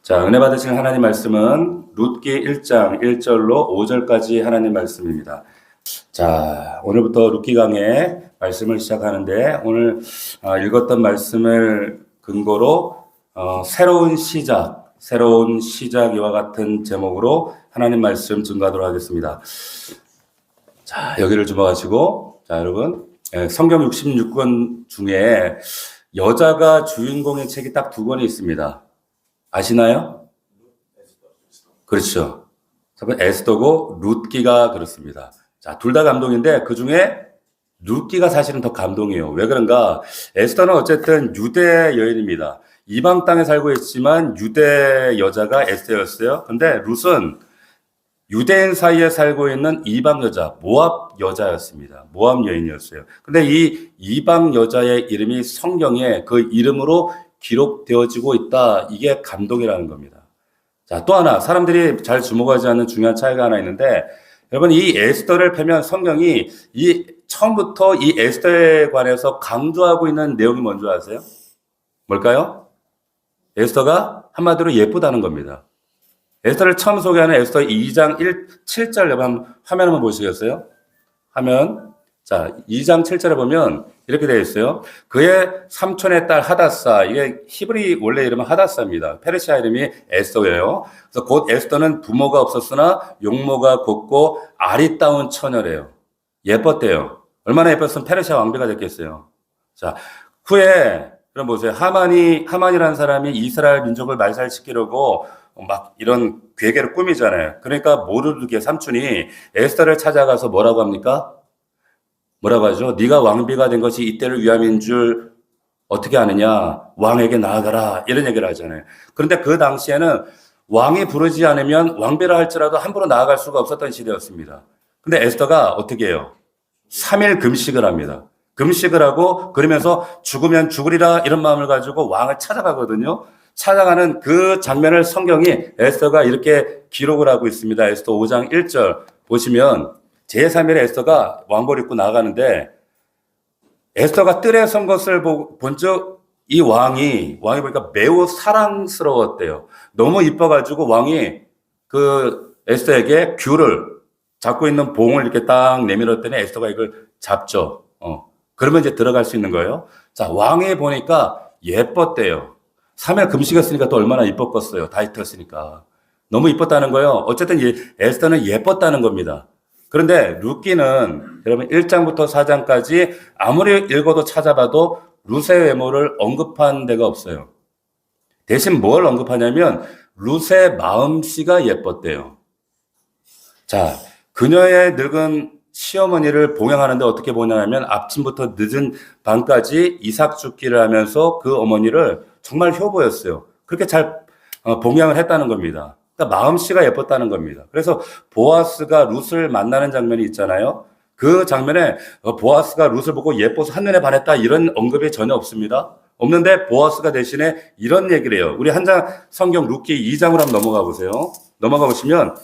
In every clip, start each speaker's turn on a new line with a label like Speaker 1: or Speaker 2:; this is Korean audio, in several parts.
Speaker 1: 자, 은혜 받으실 하나님 말씀은 룻기 1장 1절로 5절까지 하나님 말씀입니다. 자, 오늘부터 룻기 강의 말씀을 시작하는데 오늘 읽었던 말씀을 근거로 새로운 시작이와 같은 제목으로 하나님 말씀 증거하도록 하겠습니다. 자, 여기를 주목하시고, 자, 여러분, 성경 66권 중에 여자가 주인공의 책이 딱 두 권이 있습니다. 아시나요? 그렇죠. 에스더고 룻기가 그렇습니다. 자, 둘 다 감동인데 그 중에 룻기가 사실은 더 감동이에요. 왜 그런가? 에스더는 어쨌든 유대 여인입니다. 이방 땅에 살고 있지만 유대 여자가 에스더였어요. 근데 룻은 유대인 사이에 살고 있는 이방 여자, 모압 여자였습니다. 모압 여인이었어요. 근데 이 이방 여자의 이름이 성경에 그 이름으로 기록되어지고 있다. 이게 감동이라는 겁니다. 자, 또 하나 사람들이 잘 주목하지 않는 중요한 차이가 하나 있는데, 여러분 이 에스더를 펴면 성경이 처음부터 이 에스더에 관해서 강조하고 있는 내용이 뭔지 아세요? 뭘까요? 에스더가 한마디로 예쁘다는 겁니다. 에스더를 처음 소개하는 에스더 2장 7절 여러분 화면 한번 보시겠어요? 자, 2장 7절에 보면 이렇게 되어 있어요. 그의 삼촌의 딸 하다사, 이게 히브리 원래 이름은 하다사입니다. 페르시아 이름이 에스더예요. 그래서 곧 에스더는 부모가 없었으나 용모가 곱고 아리따운 처녀래요. 예뻤대요. 얼마나 예뻤으면 페르시아 왕비가 됐겠어요. 자, 후에 그럼 보세요. 하만이라는 사람이 이스라엘 민족을 말살시키려고 막 이런 괴계를 꾸미잖아요. 그러니까 모르드게 삼촌이 에스더를 찾아가서 뭐라고 합니까? 뭐라고 하죠? 네가 왕비가 된 것이 이때를 위함인 줄 어떻게 아느냐? 왕에게 나아가라. 이런 얘기를 하잖아요. 그런데 그 당시에는 왕이 부르지 않으면 왕비라 할지라도 함부로 나아갈 수가 없었던 시대였습니다. 근데 에스더가 어떻게 해요? 3일 금식을 합니다. 금식을 하고 그러면서 죽으면 죽으리라 이런 마음을 가지고 왕을 찾아가거든요. 찾아가는 그 장면을 성경이 에스더가 이렇게 기록을 하고 있습니다. 에스더 5장 1절 보시면 제3일에 에스더가 왕벌 입고 나가는데 에스더가 뜰에 선 것을 본즉 이 왕이 보니까 매우 사랑스러웠대요. 너무 이뻐가지고 왕이 그 에스더에게 귤을 잡고 있는 봉을 이렇게 딱 내밀었더니 에스더가 이걸 잡죠. 그러면 이제 들어갈 수 있는 거예요. 자, 왕이 보니까 예뻤대요. 3일 금식했으니까 또 얼마나 이뻤겠어요. 다 입혔으니까. 너무 이뻤다는 거예요. 어쨌든 에스더는 예뻤다는 겁니다. 그런데 룻기는 여러분 1장부터 4장까지 아무리 읽어도 찾아봐도 룻의 외모를 언급한 데가 없어요. 대신 뭘 언급하냐면 룻의 마음씨가 예뻤대요. 자, 그녀의 늙은 시어머니를 봉양하는데 어떻게 보냐면 아침부터 늦은 밤까지 이삭 죽기를 하면서 그 어머니를 정말 효보였어요. 그렇게 잘 봉양을 했다는 겁니다. 그러니까 마음씨가 예뻤다는 겁니다. 그래서 보아스가 룻을 만나는 장면이 있잖아요. 그 장면에 보아스가 룻을 보고 예뻐서 한눈에 반했다 이런 언급이 전혀 없습니다. 없는데 보아스가 대신에 이런 얘기를 해요. 우리 한 장 성경 룻기 2장으로 한번 넘어가 보세요. 넘어가 보시면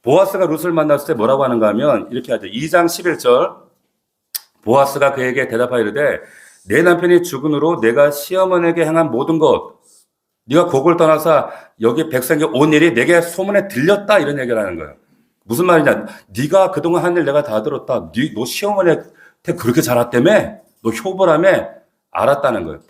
Speaker 1: 보아스가 룻을 만났을 때 뭐라고 하는가 하면 이렇게 하죠. 2장 11절 보아스가 그에게 대답하이르되 내 남편이 죽은 후로 내가 시어머니에게 행한 모든 것 네가 곡을 떠나서 여기 백성에게 온 일이 내게 소문에 들렸다 이런 얘기를 하는 거예요. 무슨 말이냐? 네가 그동안 한 일 내가 다 들었다. 너 시어머니한테 그렇게 잘했다며? 너 효보라며? 알았다는 거예요.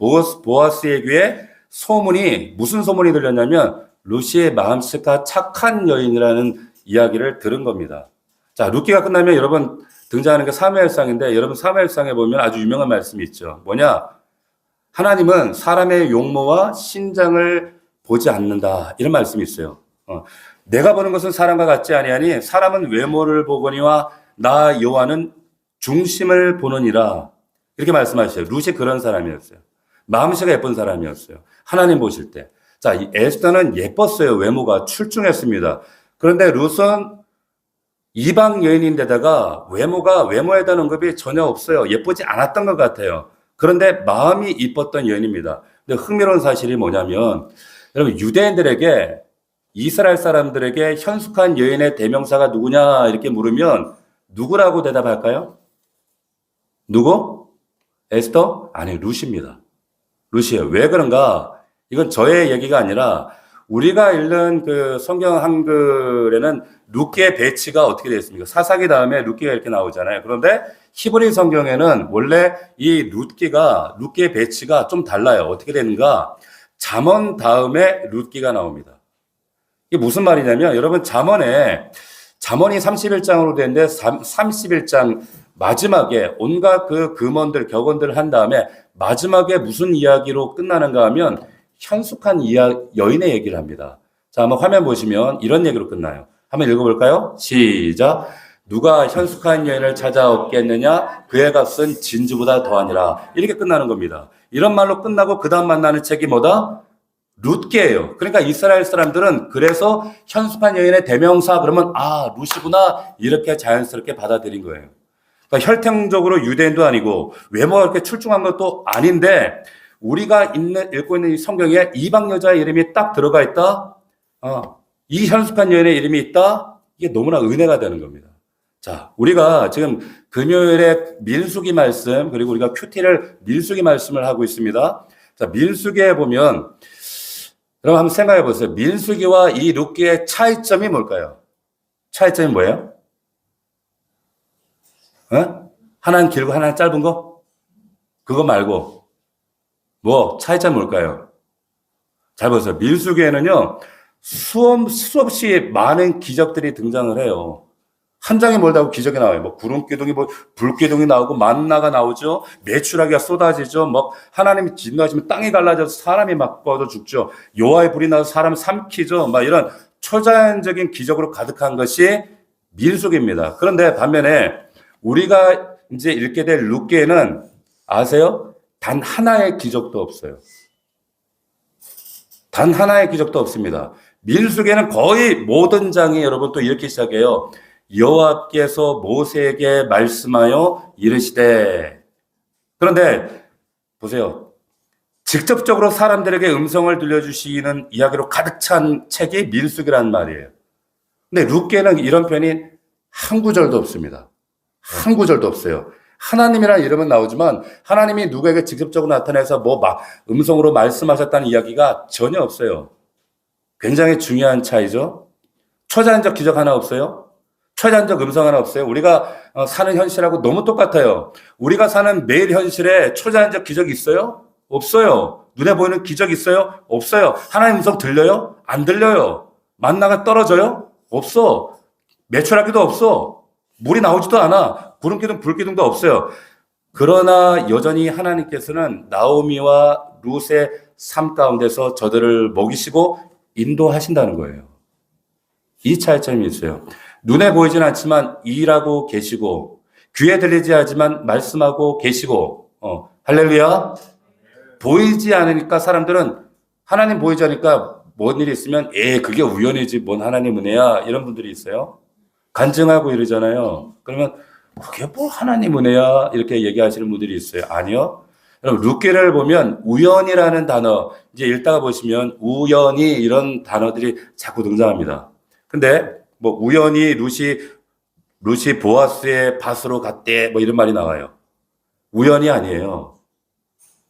Speaker 1: 보아스의 귀에 소문이 무슨 소문이 들렸냐면 룻의 마음씨가 착한 여인이라는 이야기를 들은 겁니다. 자, 룻기가 끝나면 여러분 등장하는 게 사무엘상인데 여러분 사무엘상에 보면 아주 유명한 말씀이 있죠. 뭐냐? 하나님은 사람의 용모와 신장을 보지 않는다. 이런 말씀이 있어요. 내가 보는 것은 사람과 같지 아니하니 사람은 외모를 보거니와 나 여호와는 중심을 보느니라. 이렇게 말씀하셨어요. 룻이 그런 사람이었어요. 마음씨가 예쁜 사람이었어요. 하나님 보실 때. 자, 이 에스더는 예뻤어요. 외모가 출중했습니다. 그런데 룻은 이방 여인인데다가 외모에 대한 언급이 전혀 없어요. 예쁘지 않았던 것 같아요. 그런데 마음이 이뻤던 여인입니다. 근데 흥미로운 사실이 뭐냐면 여러분 유대인들에게 이스라엘 사람들에게 현숙한 여인의 대명사가 누구냐 이렇게 물으면 누구라고 대답할까요? 누구? 에스더? 아니 룻입니다. 룻이에요. 왜 그런가? 이건 저의 얘기가 아니라 우리가 읽는 그 성경 한글에는 룻기의 배치가 어떻게 되어 있습니까? 사사기 다음에 룻기가 이렇게 나오잖아요. 그런데 히브리 성경에는 원래 이 룻기의 배치가 좀 달라요. 어떻게 되는가? 잠언 다음에 룻기가 나옵니다. 이게 무슨 말이냐면 여러분 잠언이 31장으로 되는데 31장 마지막에 온갖 그 금언들 격언들을 한 다음에 마지막에 무슨 이야기로 끝나는가 하면 현숙한 여인의 얘기를 합니다. 자, 한번 화면 보시면 이런 얘기로 끝나요. 한번 읽어볼까요? 시작. 누가 현숙한 여인을 찾아오겠느냐? 그의 값은 진주보다 더하니라. 이렇게 끝나는 겁니다. 이런 말로 끝나고 그 다음 만나는 책이 뭐다? 룻기예요. 그러니까 이스라엘 사람들은 그래서 현숙한 여인의 대명사 그러면 룻이구나 이렇게 자연스럽게 받아들인 거예요. 그러니까 혈통적으로 유대인도 아니고 외모가 그렇게 출중한 것도 아닌데 우리가 읽고 있는 이 성경에 이방 여자의 이름이 딱 들어가 있다. 이 현숙한 여인의 이름이 있다. 이게 너무나 은혜가 되는 겁니다. 자, 우리가 지금 금요일에 민수기 말씀 그리고 우리가 큐티를 민수기 말씀을 하고 있습니다. 자, 민수기에 보면 여러분 한번 생각해 보세요. 민수기와 이 룻기의 차이점이 뭘까요? 차이점이 뭐예요? 하나는 길고 하나는 짧은 거? 그거 말고 차이점이 뭘까요? 잘 보세요. 민수기에는요 수없이 많은 기적들이 등장을 해요. 한 장에 몰다고 기적이 나와요. 구름기둥이 불기둥이 나오고 만나가 나오죠. 메추라기가 쏟아지죠. 하나님이 진노하시면 땅이 갈라져서 사람이 막 꺼져 죽죠. 여호와의 불이 나서 사람을 삼키죠. 이런 초자연적인 기적으로 가득한 것이 민수기입니다. 그런데 반면에 우리가 이제 읽게 될 룻기에는 아세요? 단 하나의 기적도 없어요. 단 하나의 기적도 없습니다. 민수기에는 거의 모든 장이 여러분 또 이렇게 시작해요. 여호와께서 모세에게 말씀하여 이르시되. 그런데 보세요. 직접적으로 사람들에게 음성을 들려주시는 이야기로 가득 찬 책이 민수기란 말이에요. 근데 룻기에는 이런 편이 한 구절도 없습니다. 한 구절도 없어요. 하나님이라는 이름은 나오지만 하나님이 누구에게 직접적으로 나타나서 음성으로 말씀하셨다는 이야기가 전혀 없어요. 굉장히 중요한 차이죠. 초자연적 기적 하나 없어요. 초자연적 음성 하나 없어요. 우리가 사는 현실하고 너무 똑같아요. 우리가 사는 매일 현실에 초자연적 기적이 있어요? 없어요. 눈에 보이는 기적 있어요? 없어요. 하나님 음성 들려요? 안 들려요. 만나가 떨어져요? 없어. 메추라기도 없어. 물이 나오지도 않아. 구름기둥, 불기둥도 없어요. 그러나 여전히 하나님께서는 나오미와 룻의 삶 가운데서 저들을 먹이시고 인도하신다는 거예요. 이 차이점이 있어요. 눈에 보이진 않지만 일하고 계시고 귀에 들리지 않지만 말씀하고 계시고 할렐루야. 보이지 않으니까 사람들은 하나님 보이지 않으니까 뭔 일이 있으면 그게 우연이지 뭔 하나님 은혜야 이런 분들이 있어요. 간증하고 이러잖아요. 그러면 그게 뭐 하나님 은혜야 이렇게 얘기하시는 분들이 있어요. 아니요. 여러분 룻기를 보면 우연이라는 단어 이제 읽다가 보시면 우연히 이런 단어들이 자꾸 등장합니다. 근데 우연히 룻이 보아스의 밭으로 갔대 이런 말이 나와요. 우연이 아니에요.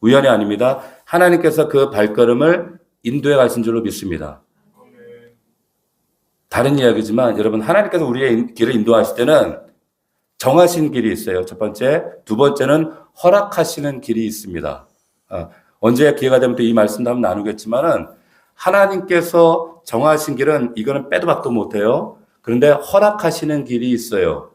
Speaker 1: 우연이 아닙니다. 하나님께서 그 발걸음을 인도해 가신 줄로 믿습니다. 다른 이야기지만 여러분 하나님께서 우리의 길을 인도하실 때는 정하신 길이 있어요. 첫 번째. 두 번째는 허락하시는 길이 있습니다. 언제 기회가 되면 또 이 말씀도 한번 나누겠지만은 하나님께서 정하신 길은 이거는 빼도 박도 못해요. 그런데 허락하시는 길이 있어요.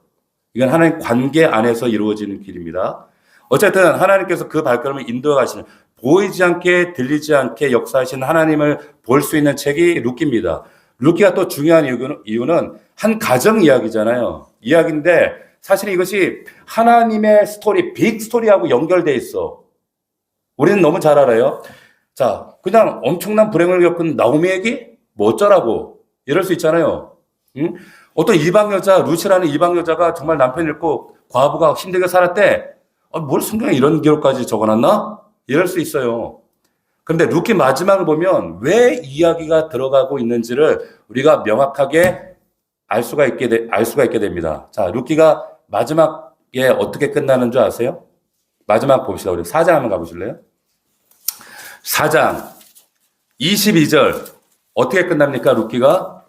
Speaker 1: 이건 하나님 관계 안에서 이루어지는 길입니다. 어쨌든 하나님께서 그 발걸음을 인도해 가시는 보이지 않게 들리지 않게 역사하시는 하나님을 볼 수 있는 책이 룻기입니다. 룻기가 또 중요한 이유는 한 가정 이야기잖아요. 이야기인데 사실 이것이 하나님의 스토리, 빅 스토리하고 연결돼 있어. 우리는 너무 잘 알아요. 자, 그냥 엄청난 불행을 겪은 나오미 얘기? 어쩌라고. 이럴 수 있잖아요. 응? 어떤 이방 여자, 룻이라는 이방 여자가 정말 남편 잃고 과부가 힘들게 살았대. 뭘 성경에 이런 기록까지 적어놨나? 이럴 수 있어요. 그런데 룻기 마지막을 보면 왜 이야기가 들어가고 있는지를 우리가 명확하게 알 수가 있게 됩니다. 자, 룻기가 마지막에 어떻게 끝나는 줄 아세요? 마지막 봅시다. 우리 4장 한번 가보실래요? 4장 22절 어떻게 끝납니까? 룻기가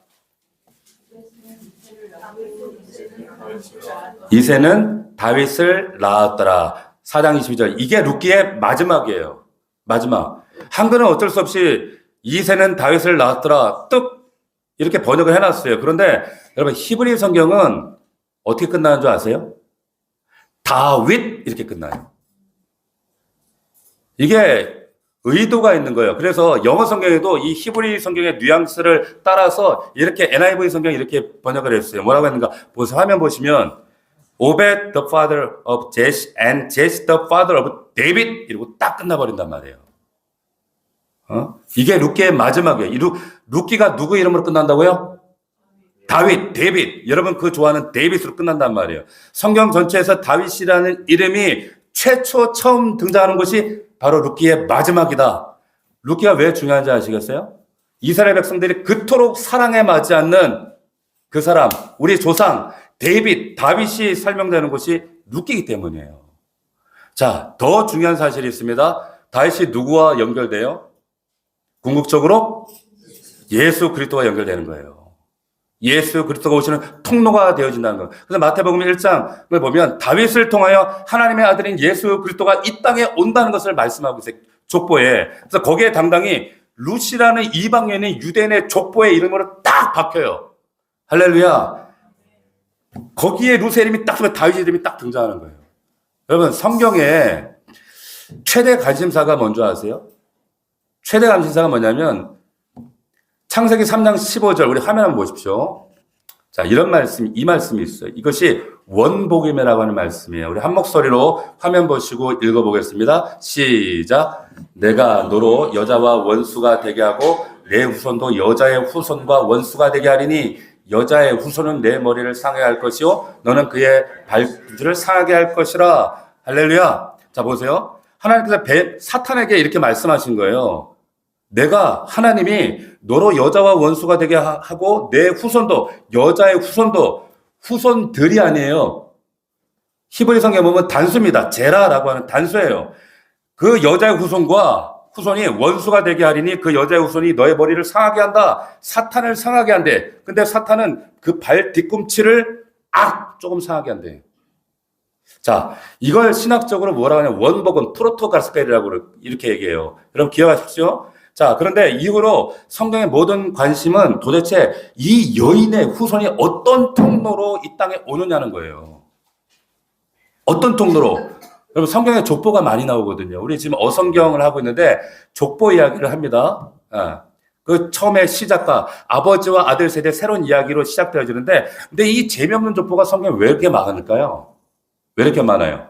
Speaker 1: 이새는 다윗을 낳았더라. 4장 22절. 이게 룻기의 마지막이에요. 마지막. 한글은 어쩔 수 없이 이새는 다윗을 낳았더라. 뚝 이렇게 번역을 해놨어요. 그런데 여러분 히브리 성경은 어떻게 끝나는 줄 아세요? 다윗 이렇게 끝나요. 이게 의도가 있는 거예요. 그래서 영어 성경에도 이 히브리 성경의 뉘앙스를 따라서 이렇게 NIV 성경이 이렇게 번역을 했어요. 뭐라고 했는가? 보세요. 화면 보시면 Obed the father of Jesse and Jesse the father of David 이러고 딱 끝나버린단 말이에요. 이게 룻기의 마지막이에요. 룻기가 누구 이름으로 끝난다고요? 다윗, 데이빗. 여러분 그 좋아하는 데이빗으로 끝난단 말이에요. 성경 전체에서 다윗이라는 이름이 최초 처음 등장하는 것이 바로 룻기의 마지막이다. 룻기가 왜 중요한지 아시겠어요? 이스라엘 백성들이 그토록 사랑에 맞지 않는 그 사람, 우리 조상 데이빗, 다윗이 설명되는 것이 룻기이기 때문이에요. 자, 더 중요한 사실이 있습니다. 다윗이 누구와 연결돼요? 궁극적으로 예수 그리스도와 연결되는 거예요. 예수 그리스도가 오시는 통로가 되어진다는 거예요. 그래서 마태복음 1장을 보면 다윗을 통하여 하나님의 아들인 예수 그리스도가 이 땅에 온다는 것을 말씀하고 있어요. 족보에. 그래서 거기에 당당히 룻이라는 이방 여인이 유대인의 족보의 이름으로 딱 박혀요. 할렐루야. 거기에 룻의 이름이 딱 쓰면 다윗의 이름이 딱 등장하는 거예요. 여러분 성경에 최대 관심사가 뭔지 아세요? 최대 관심사가 뭐냐면 창세기 3장 15절 우리 화면 한번 보십시오. 자, 이런 말씀, 이 말씀이 있어요. 이것이 원복임이라고 하는 말씀이에요. 우리 한 목소리로 화면 보시고 읽어보겠습니다. 시작. 내가 너로 여자와 원수가 되게 하고 내 후손도 여자의 후손과 원수가 되게 하리니 여자의 후손은 내 머리를 상하게 할 것이요 너는 그의 발뒤를 상하게 할 것이라. 할렐루야. 자, 보세요. 하나님께서 사탄에게 이렇게 말씀하신 거예요. 내가 하나님이 너로 여자와 원수가 되게 하고 내 후손도 여자의 후손도 후손들이 아니에요. 히브리 성경에 보면 단수입니다. 제라라고 하는 단수예요. 그 여자의 후손이 원수가 되게 하리니 그 여자의 후손이 너의 머리를 상하게 한다. 사탄을 상하게 한대. 근데 사탄은 그 발 뒤꿈치를 조금 상하게 한대. 자, 이걸 신학적으로 뭐라고 하냐면 원복음 프로토가스펠이라고 이렇게 얘기해요. 여러분 기억하십시오. 자, 그런데 이후로 성경의 모든 관심은 도대체 이 여인의 후손이 어떤 통로로 이 땅에 오느냐는 거예요. 어떤 통로로? 여러분 성경에 족보가 많이 나오거든요. 우리 지금 어성경을 하고 있는데 족보 이야기를 합니다. 그 처음에 시작과 아버지와 아들 세대 새로운 이야기로 시작되어지는데 근데 이 재미없는 족보가 성경에 왜 이렇게 많을까요? 왜 이렇게 많아요?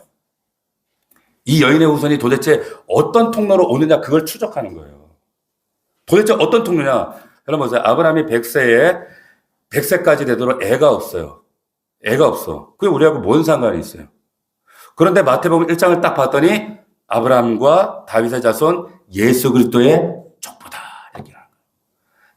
Speaker 1: 이 여인의 후손이 도대체 어떤 통로로 오느냐 그걸 추적하는 거예요. 도대체 어떤 통로냐? 여러분 보세요. 아브라함이 100세까지 되도록 애가 없어요. 애가 없어. 그게 우리하고 뭔 상관이 있어요? 그런데 마태복음 1장을 딱 봤더니 아브라함과 다윗의 자손 예수 그리스도의 족보다 얘기를 하는 거예요.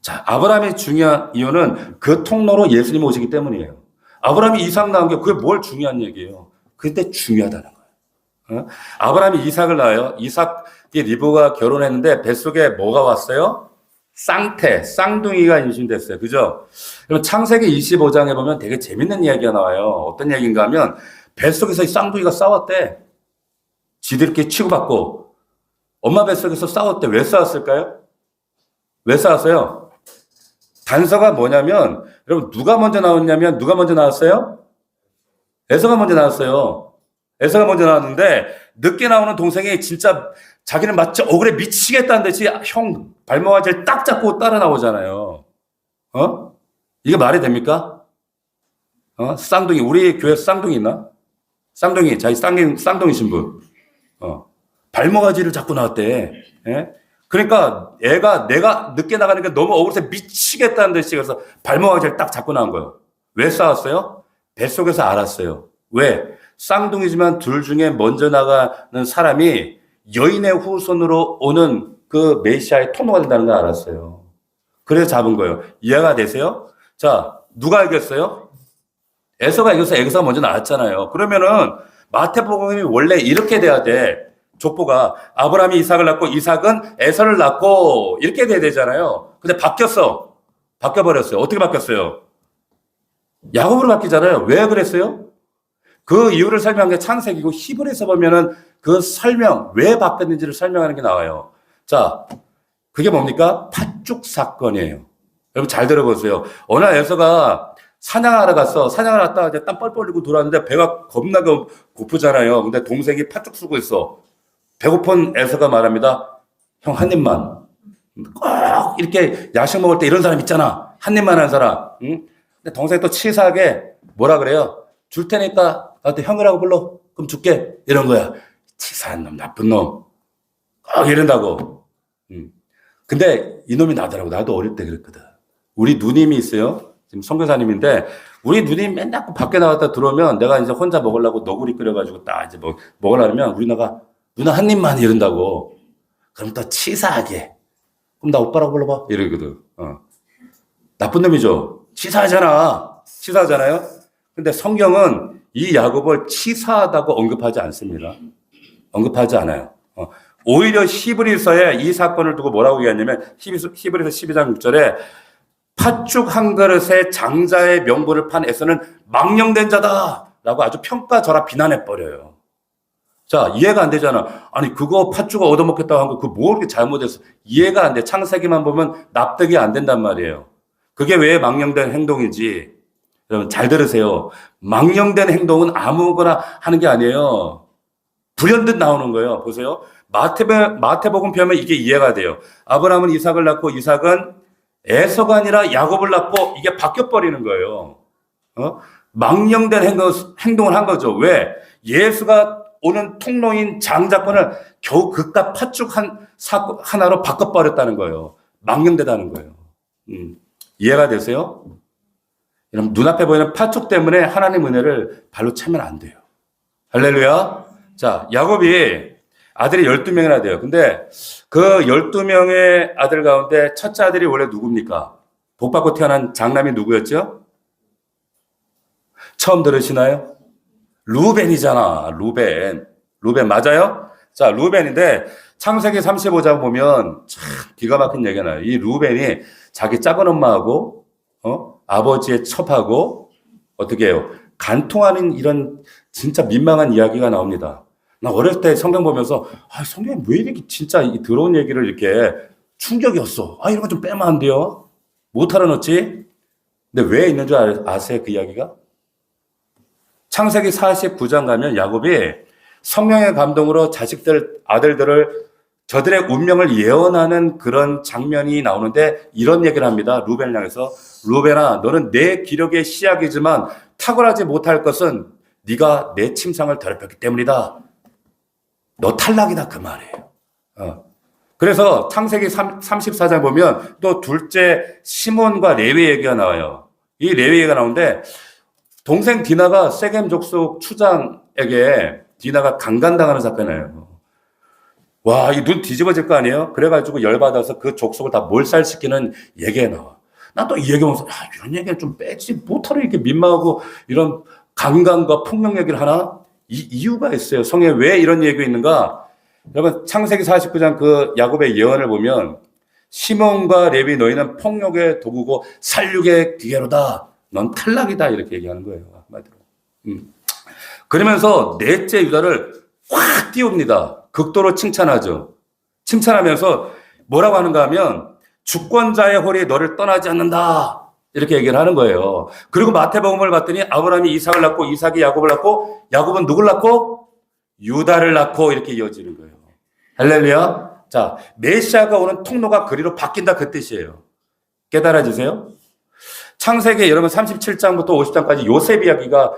Speaker 1: 자, 아브라함이 중요한 이유는 그 통로로 예수님이 오시기 때문이에요. 아브라함이 이삭 낳은 게 그게 뭘 중요한 얘기예요? 그때 중요하다는 거예요. 아브라함이 이삭을 낳아요. 이삭이 리브가 결혼했는데 뱃속에 뭐가 왔어요? 쌍둥이가 임신됐어요. 그죠? 그럼 창세기 25장에 보면 되게 재밌는 이야기가 나와요. 어떤 얘기인가 하면 뱃속에서 이 쌍둥이가 싸웠대. 지들끼리 치고받고 엄마 뱃속에서 싸웠대. 왜 싸웠을까요? 왜 싸웠어요? 단서가 뭐냐면 여러분 누가 먼저 나왔어요? 에서가 먼저 나왔어요. 에서가 먼저 나왔는데 늦게 나오는 동생이 진짜 자기는 마치 억울해 미치겠다는 듯이 형 발목아지를 딱 잡고 따라 나오잖아요. 이게 말이 됩니까? 쌍둥이 우리 교회 쌍둥이 있나? 쌍둥이 자기 쌍둥이 신부 발목아지를 잡고 나왔대. 예? 그러니까 애가 내가 늦게 나가니까 너무 억울해서 미치겠다는 듯이 그래서 발목아지를 딱 잡고 나온 거예요. 왜 싸웠어요? 뱃속에서 알았어요. 왜? 쌍둥이지만 둘 중에 먼저 나가는 사람이 여인의 후손으로 오는 그 메시아의 통로가 된다는 걸 알았어요. 그래서 잡은 거예요. 이해가 되세요? 자, 누가 이겼어요? 에서가 이겨서 에서가 먼저 나왔잖아요. 그러면은 마태복음이 원래 이렇게 돼야 돼. 족보가 아브라함이 이삭을 낳고 이삭은 에서를 낳고 이렇게 돼야 되잖아요. 근데 바뀌어버렸어요. 어떻게 바뀌었어요? 야곱으로 바뀌잖아요. 왜 그랬어요? 그 이유를 설명한 게 창세기고 히브리서 보면은 그 설명, 왜 바뀌었는지를 설명하는 게 나와요. 자, 그게 뭡니까? 팥죽 사건이에요. 여러분 잘 들어보세요. 어느 날 에서가 사냥하러 갔어. 사냥하러 갔다가 이제 땀 뻘뻘 흘리고 돌아왔는데 배가 겁나게 고프잖아요. 근데 동생이 팥죽 쓰고 있어. 배고픈 에서가 말합니다. 형, 한 입만. 꼭 이렇게 야식 먹을 때 이런 사람 있잖아. 한 입만 하는 사람. 응? 근데 동생이 또 치사하게 뭐라 그래요? 줄 테니까 나한테 형이라고 불러. 그럼 줄게. 이런 거야. 치사한 놈, 나쁜 놈. 꼭 이런다고. 근데 이놈이 나더라고. 나도 어릴 때 그랬거든. 우리 누님이 있어요. 지금 선교사님인데 우리 누님 맨날 밖에 나갔다 들어오면 내가 이제 혼자 먹으려고 너구리 끓여가지고 딱 이제 먹으려면 우리 누나 한 입만 이런다고. 그럼 또 치사하게. 그럼 나 오빠라고 불러봐. 이러거든. 나쁜 놈이죠. 치사하잖아요. 근데 성경은 이 야곱을 치사하다고 언급하지 않습니다. 언급하지 않아요. 오히려 히브리서에 이 사건을 두고 뭐라고 얘기하냐면 히브리서 12장 6절에 팥죽 한 그릇에 장자의 명분을 판 에서는 망령된 자다라고 아주 평가절하 비난해버려요. 자, 이해가 안 되잖아. 아니, 그거 팥죽을 얻어먹겠다고 한 거, 그거 뭐 그렇게 잘못했어? 이해가 안 돼. 창세기만 보면 납득이 안 된단 말이에요. 그게 왜 망령된 행동인지. 여러분, 잘 들으세요. 망령된 행동은 아무거나 하는 게 아니에요. 불현듯 나오는 거예요. 보세요. 마태복음 펴면 이게 이해가 돼요. 아브라함은 이삭을 낳고 이삭은 에서가 아니라 야곱을 낳고 이게 바뀌어버리는 거예요. 망령된 행동을 한 거죠. 왜? 예수가 오는 통로인 장자권을 겨우 그깟 팥죽 하나로 바꿔버렸다는 거예요. 망령되다는 거예요. 이해가 되세요? 여러분, 눈앞에 보이는 팥죽 때문에 하나님 은혜를 발로 차면 안 돼요. 할렐루야. 자, 야곱이 아들이 12명이나 돼요. 근데 그 12명의 아들 가운데 첫째 아들이 원래 누굽니까? 복받고 태어난 장남이 누구였죠? 처음 들으시나요? 루벤이잖아. 루벤 맞아요? 자, 루벤인데 창세기 35장 보면 참 기가 막힌 얘기가 나요. 이 루벤이 자기 작은 엄마하고 아버지의 첩하고 어떻게 해요? 간통하는 이런 진짜 민망한 이야기가 나옵니다. 나 어렸을 때 성경 보면서 성경이 왜 이렇게 진짜 이 더러운 얘기를 이렇게 충격이었어. 이런 거 좀 빼면 안 돼요? 못 알아놓지? 근데 왜 있는 줄 아세요? 그 이야기가? 창세기 49장 가면 야곱이 성령의 감동으로 아들들을 저들의 운명을 예언하는 그런 장면이 나오는데 이런 얘기를 합니다. 루벤을 향해서 루벤아, 너는 내 기력의 시약이지만 탁월하지 못할 것은 네가 내 침상을 더럽혔기 때문이다. 너 탈락이다 그 말이에요. 그래서 창세기 34장 보면 또 둘째 시몬과 레위 얘기가 나와요. 이 레위 얘기가 나오는데 동생 디나가 세겜 족속 추장에게 디나가 강간당하는 사건이에요. 와, 이 눈 뒤집어질 거 아니에요? 그래가지고 열받아서 그 족속을 다 몰살시키는 얘기가 나와. 난 또 이 얘기 보면서 이런 얘기는 좀 빼지. 뭐하러 이렇게 민망하고 이런 강간과 폭력 얘기를 하나? 이유가 있어요. 성에 왜 이런 얘기가 있는가? 여러분, 창세기 49장 그 야곱의 예언을 보면 시몬과 레위 너희는 폭력의 도구고 살육의 기계로다. 넌 탈락이다. 이렇게 얘기하는 거예요. 한마디로. 그러면서 넷째 유다를 확 띄웁니다. 극도로 칭찬하죠. 칭찬하면서 뭐라고 하는가 하면 주권자의 홀이 너를 떠나지 않는다. 이렇게 얘기를 하는 거예요. 그리고 마태복음을 봤더니 아브라함이 이삭을 낳고 이삭이 야곱을 낳고 야곱은 누굴 낳고 유다를 낳고 이렇게 이어지는 거예요. 할렐루야. 자, 메시아가 오는 통로가 그리로 바뀐다 그 뜻이에요. 깨달아지세요? 창세기 여러분 37장부터 50장까지 요셉 이야기가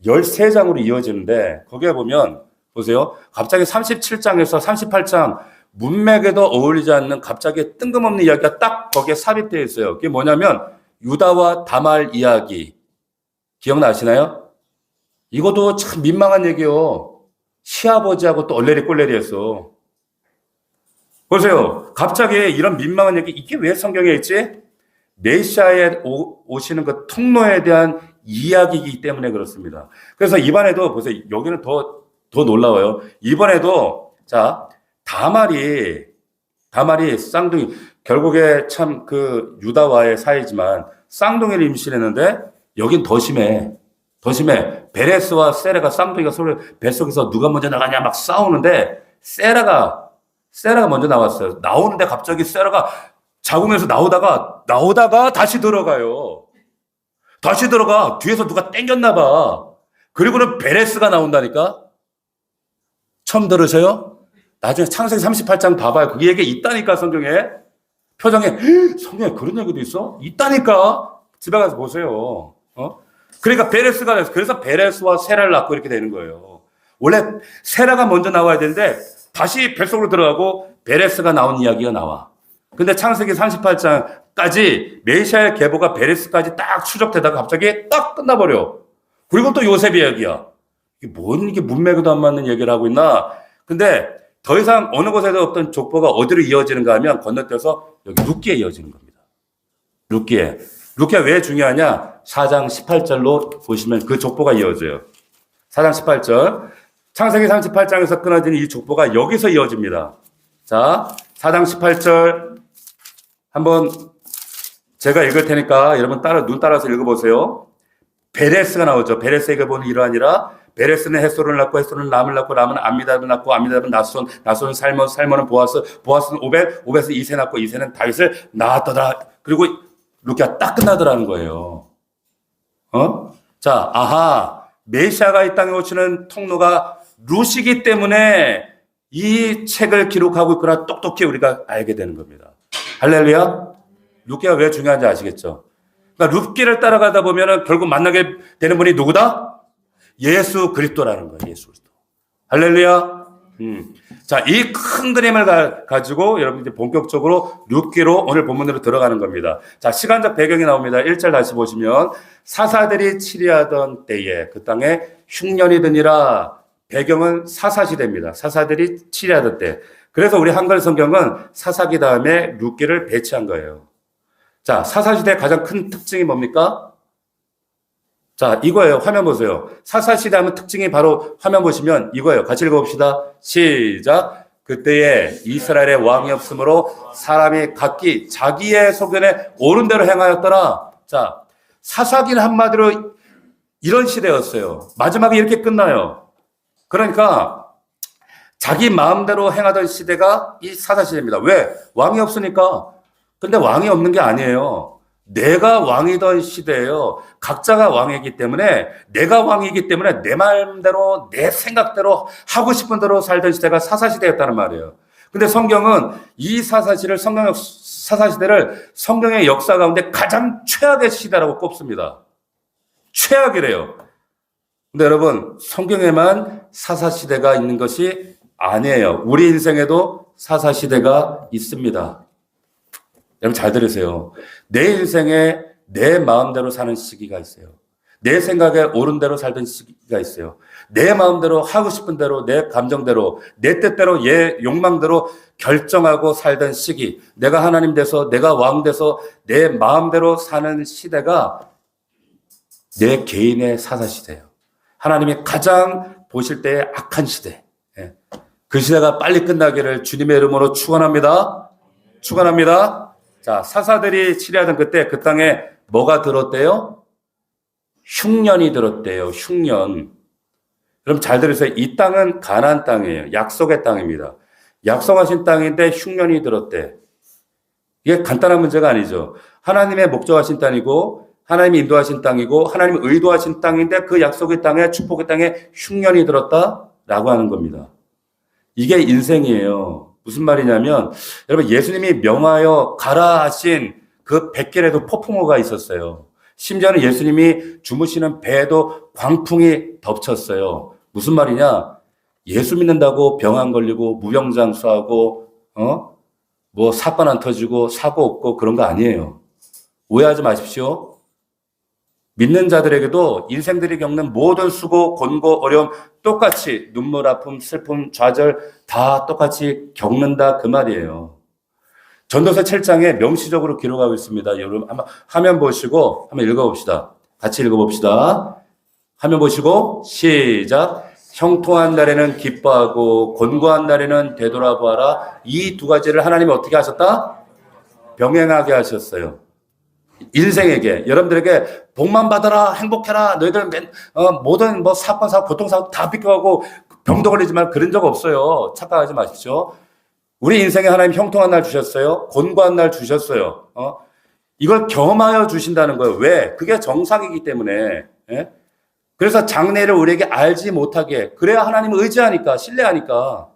Speaker 1: 13장으로 이어지는데 거기에 보면 보세요. 갑자기 37장에서 38장 문맥에도 어울리지 않는 갑자기 뜬금없는 이야기가 딱 거기에 삽입되어 있어요. 그게 뭐냐면 유다와 다말 이야기. 기억나시나요? 이것도 참 민망한 얘기요. 시아버지하고 또 얼레리 꼴레리 했어. 보세요. 갑자기 이런 민망한 얘기, 이게 왜 성경에 있지? 메시아에 오시는 그 통로에 대한 이야기이기 때문에 그렇습니다. 그래서 이번에도 보세요. 여기는 더 놀라워요. 이번에도 자, 다말이 쌍둥이 결국에 참 그 유다와의 사이지만 쌍둥이를 임신했는데 여긴 더 심해. 더 심해. 베레스와 세라가 쌍둥이가 서로 뱃속에서 누가 먼저 나가냐 막 싸우는데 세라가 먼저 나왔어요. 나오는데 갑자기 세라가 자궁에서 나오다가 다시 들어가요. 다시 들어가. 뒤에서 누가 땡겼나 봐. 그리고는 베레스가 나온다니까. 처음 들으세요? 나중에 창세기 38장 봐봐요. 그 얘기 있다니까 성경에. 표정에 성경에 그런 얘기도 있어? 있다니까. 집에 가서 보세요. 그러니까 베레스가 됐어. 그래서 베레스와 세라를 낳고 이렇게 되는 거예요. 원래 세라가 먼저 나와야 되는데 다시 뱃속으로 들어가고 베레스가 나온 이야기가 나와. 근데 창세기 38장까지 메시아의 계보가 베레스까지 딱 추적되다가 갑자기 딱 끝나버려. 그리고 또 요셉 이야기야. 이게 문맥에도 안 맞는 얘기를 하고 있나? 근데 더 이상 어느 곳에도 없던 족보가 어디로 이어지는가 하면 건너뛰어서 여기 룻기에 이어지는 겁니다. 룻기가 왜 중요하냐? 4장 18절로 보시면 그 족보가 이어져요. 4장 18절. 창세기 38장에서 끊어진 이 족보가 여기서 이어집니다. 자, 4장 18절 한번 제가 읽을 테니까 여러분 눈 따라서 읽어보세요. 베레스가 나오죠. 베레스의 계보는 이러하니라. 베레스는 헷소를 낳고 헷소는 람을 낳고 람은 암미답을 낳고 암미답은 나손은 살몬, 살몬은 보아스, 보아스는 오벳, 오벳은 이세 낳고 이세는 다윗을 낳았더라. 그리고 룻기가 딱 끝나더라는 거예요. 자, 메시아가 이 땅에 오시는 통로가 룻이기 때문에 이 책을 기록하고 있구나 똑똑히 우리가 알게 되는 겁니다. 할렐루야. 룻기가 왜 중요한지 아시겠죠? 그러니까 룻기를 따라가다 보면은 결국 만나게 되는 분이 누구다? 예수 그리스도라는 거예요. 예수 그리스도. 할렐루야. 자, 이 큰 그림을 가지고 여러분 이제 본격적으로 룻기로 오늘 본문으로 들어가는 겁니다. 자, 시간적 배경이 나옵니다. 1절 다시 보시면 사사들이 치리하던 때에 그 땅에 흉년이 드니라. 배경은 사사시대입니다. 사사들이 치리하던 때. 그래서 우리 한글 성경은 사사기 다음에 룻기를 배치한 거예요. 자, 사사시대의 가장 큰 특징이 뭡니까? 자, 이거예요. 화면 보세요. 사사시대 하면 특징이 바로 화면 보시면 이거예요. 같이 읽어봅시다. 시작. 그때에 이스라엘의 왕이 없으므로 사람이 각기 자기의 소견에 옳은 대로 행하였더라. 자, 사사기는 한마디로 이런 시대였어요. 마지막에 이렇게 끝나요. 그러니까 자기 마음대로 행하던 시대가 이 사사시대입니다. 왜? 왕이 없으니까. 근데 왕이 없는 게 아니에요. 내가 왕이던 시대예요. 각자가 왕이기 때문에 내가 왕이기 때문에 내 마음대로 내 생각대로 하고 싶은 대로 살던 시대가 사사시대였다는 말이에요. 근데 성경은 이 사사시대를 성경의 역사 가운데 가장 최악의 시대라고 꼽습니다. 최악이래요. 근데 여러분 성경에만 사사시대가 있는 것이 아니에요. 우리 인생에도 사사시대가 있습니다. 여러분 잘 들으세요. 내 인생에 내 마음대로 사는 시기가 있어요. 내 생각에 옳은 대로 살던 시기가 있어요. 내 마음대로 하고 싶은 대로 내 감정대로 내 뜻대로 내 욕망대로 결정하고 살던 시기. 내가 하나님 돼서 내가 왕 돼서 내 마음대로 사는 시대가 내 개인의 사사시대예요. 하나님이 가장 보실 때의 악한 시대. 그 시대가 빨리 끝나기를 주님의 이름으로 축원합니다. 축원합니다. 자, 사사들이 치리하던 그때 그 땅에 뭐가 들었대요? 흉년이 들었대요. 흉년. 그럼 잘 들으세요. 이 땅은 가나안 땅이에요. 약속의 땅입니다. 약속하신 땅인데 흉년이 들었대. 이게 간단한 문제가 아니죠. 하나님의 목적하신 땅이고 하나님이 인도하신 땅이고 하나님이 의도하신 땅인데 그 약속의 땅에 축복의 땅에 흉년이 들었다라고 하는 겁니다. 이게 인생이에요. 무슨 말이냐면 여러분 예수님이 명하여 가라 하신 그 뱃길에도 폭풍우가 있었어요. 심지어는 예수님이 주무시는 배에도 광풍이 덮쳤어요. 무슨 말이냐? 예수 믿는다고 병 안 걸리고 무병장수하고 뭐 사건 안 터지고 사고 없고 그런 거 아니에요. 오해하지 마십시오. 믿는 자들에게도 인생들이 겪는 모든 수고, 곤고, 어려움 똑같이 눈물, 아픔, 슬픔, 좌절 다 똑같이 겪는다 그 말이에요. 전도서 7장에 명시적으로 기록하고 있습니다. 여러분 한번 화면 보시고 한번 읽어봅시다. 같이 읽어봅시다. 화면 보시고 시작. 형통한 날에는 기뻐하고 곤고한 날에는 되돌아보아라. 이 두 가지를 하나님이 어떻게 하셨다? 병행하게 하셨어요. 인생에게 여러분들에게 복만 받아라, 행복해라, 너희들 모든 뭐 사건 사고 고통사고 다 비껴가고 병도 걸리지만 그런 적 없어요. 착각하지 마십시오. 우리 인생에 하나님 형통한 날 주셨어요. 곤고한 날 주셨어요. 이걸 경험하여 주신다는 거예요. 왜? 그게 정상이기 때문에. 예? 그래서 장래를 우리에게 알지 못하게, 그래야 하나님을 의지하니까, 신뢰하니까.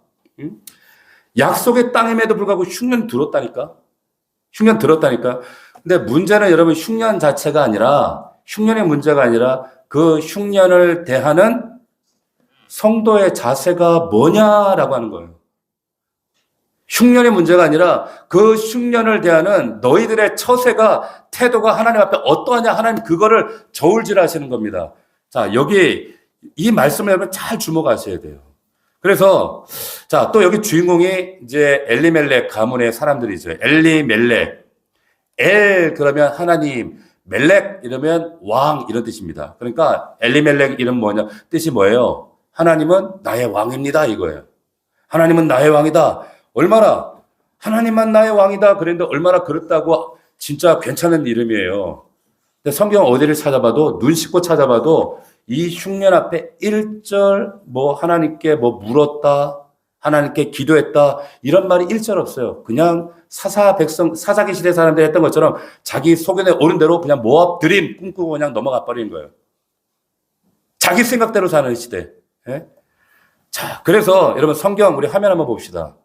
Speaker 1: 약속의 땅임에도 불구하고 흉년 들었다니까. 흉년 들었다니까. 근데 문제는 여러분 흉년 자체가 아니라, 흉년의 문제가 아니라 그 흉년을 대하는 성도의 자세가 뭐냐라고 하는 거예요. 흉년의 문제가 아니라 그 흉년을 대하는 너희들의 처세가, 태도가 하나님 앞에 어떠하냐, 하나님 그거를 저울질하시는 겁니다. 자, 여기 이 말씀을 여러분 잘 주목하셔야 돼요. 그래서 자, 또 여기 주인공이 이제 엘리멜렉 가문의 사람들이죠. 엘리멜렉. 엘 그러면 하나님, 멜렉 이러면 왕 이런 뜻입니다. 그러니까 엘리멜렉 이름 뭐냐? 뜻이 뭐예요? 하나님은 나의 왕입니다 이거예요. 하나님은 나의 왕이다. 얼마나 하나님만 나의 왕이다 그랬는데 얼마나 그렇다고 진짜 괜찮은 이름이에요. 근데 성경 어디를 찾아봐도, 눈 씻고 찾아봐도 이 흉년 앞에 1절 뭐 하나님께 뭐 물었다, 하나님께 기도했다 이런 말이 1절 없어요. 그냥 사사기 시대 사람들이 했던 것처럼 자기 소견에 오른 대로 그냥 모압 드림 꿈꾸고 그냥 넘어가 버리는 거예요. 자기 생각대로 사는 시대. 예? 자, 그래서 여러분 성경 우리 화면 한번 봅시다.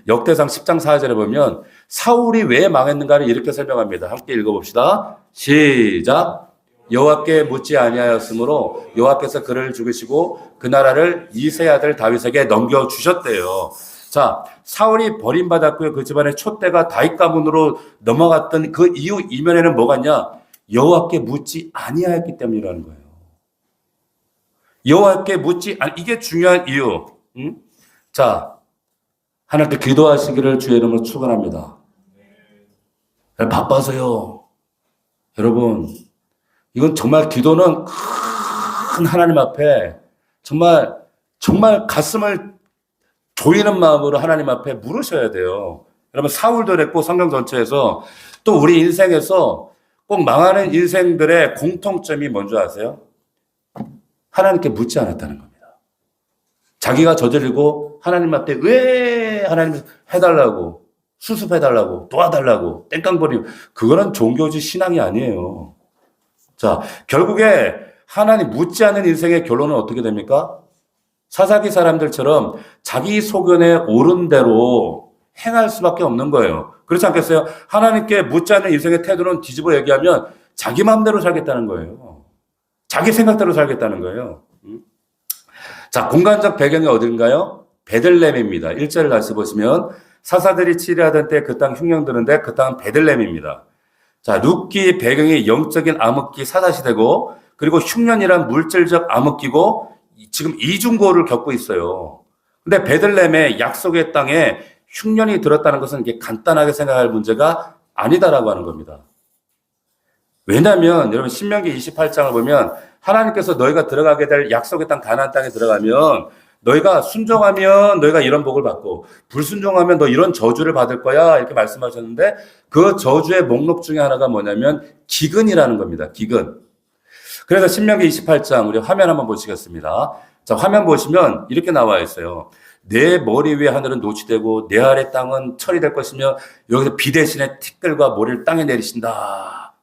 Speaker 1: 역대상 10장 4절에 보면 사울이 왜 망했는가를 이렇게 설명합니다. 함께 읽어봅시다. 시작. 여호와께 묻지 아니하였으므로 여호와께서 그를 죽이시고 그 나라를 이새의 아들 다윗에게 넘겨주셨대요. 자, 사울이 버림받았고요. 그 집안의 촛대가 다윗 가문으로 넘어갔던 그 이유 이면에는 뭐가 여호와께 묻지 아니하였기 때문이라는 거예요. 여호와께 이게 중요한 이유. 자, 하나님께 기도하시기를 주의 이름으로 축원합니다. 바빠서요. 여러분, 이건 정말 기도는 큰 하나님 앞에 정말 가슴을 조이는 마음으로 하나님 앞에 물으셔야 돼요. 여러분, 사울도 그랬고 성경 전체에서 또 우리 인생에서 꼭 망하는 인생들의 공통점이 뭔지 아세요? 하나님께 묻지 않았다는 겁니다. 자기가 저지르고 하나님 앞에 왜 하나님 해달라고, 수습해달라고, 도와달라고 땡깡거리고, 그거는 종교지 신앙이 아니에요. 자, 결국에 하나님 묻지 않는 인생의 결론은 어떻게 됩니까? 사사기 사람들처럼 자기 소견에 옳은 대로 행할 수밖에 없는 거예요. 그렇지 않겠어요? 하나님께 묻지 않는 인생의 태도는 뒤집어 얘기하면 자기 마음대로 살겠다는 거예요. 자기 생각대로 살겠다는 거예요. 자, 공간적 배경이 어딘가요? 베들레헴입니다. 1절을 다시 보시면 사사들이 치리하던 때 그 땅 흉년 드는데 그 땅은 베들레헴입니다. 자, 룻기 배경이 영적인 암흑기 사사시대고, 그리고 흉년이란 물질적 암흑기고, 지금 이중고를 겪고 있어요. 근데 베들레헴의 약속의 땅에 흉년이 들었다는 것은 이게 간단하게 생각할 문제가 아니다라고 하는 겁니다. 왜냐하면 여러분 신명기 28장을 보면 하나님께서 너희가 들어가게 될 약속의 땅 가나안 땅에 들어가면 너희가 순종하면 너희가 이런 복을 받고 불순종하면 너 이런 저주를 받을 거야 이렇게 말씀하셨는데, 그 저주의 목록 중에 하나가 뭐냐면 기근이라는 겁니다. 기근. 그래서 신명기 28장 우리 화면 한번 보시겠습니다. 자, 화면 보시면 이렇게 나와 있어요. 내 머리 위에 하늘은 노치되고 내 아래 땅은 철이 될 것이며 여기서 비 대신에 티끌과 모래를 땅에 내리신다.